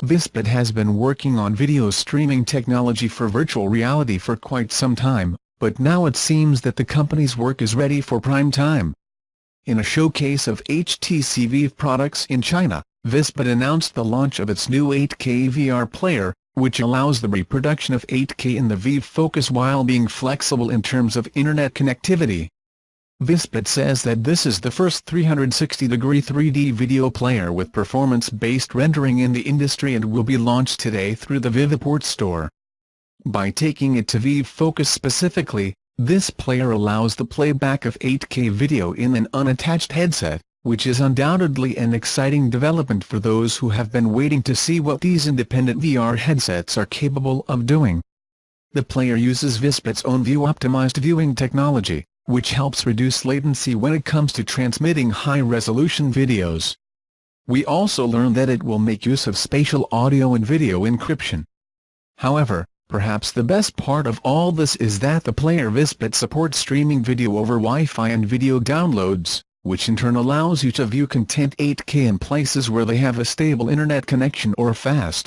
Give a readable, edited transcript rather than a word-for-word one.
Visbit has been working on video streaming technology for virtual reality for quite some time, but now it seems that the company's work is ready for prime time. In a showcase of HTC VIVE products in China, Visbit announced the launch of its new 8K VR player, which allows the reproduction of 8K in the VIVE Focus while being flexible in terms of internet connectivity. Visbit says that this is the first 360-degree 3D video player with performance-based rendering in the industry and will be launched today through the VIVEPORT store. By taking it to VIVE Focus specifically, this player allows the playback of 8K video in an unattached headset, which is undoubtedly an exciting development for those who have been waiting to see what these independent VR headsets are capable of doing. The player uses Visbit's own view-optimized viewing technology, which helps reduce latency when it comes to transmitting high-resolution videos. We also learned that it will make use of spatial audio and video encryption. However, perhaps the best part of all this is that the player Visbit supports streaming video over Wi-Fi and video downloads, which in turn allows you to view content 8K in places where they have a stable internet connection or fast,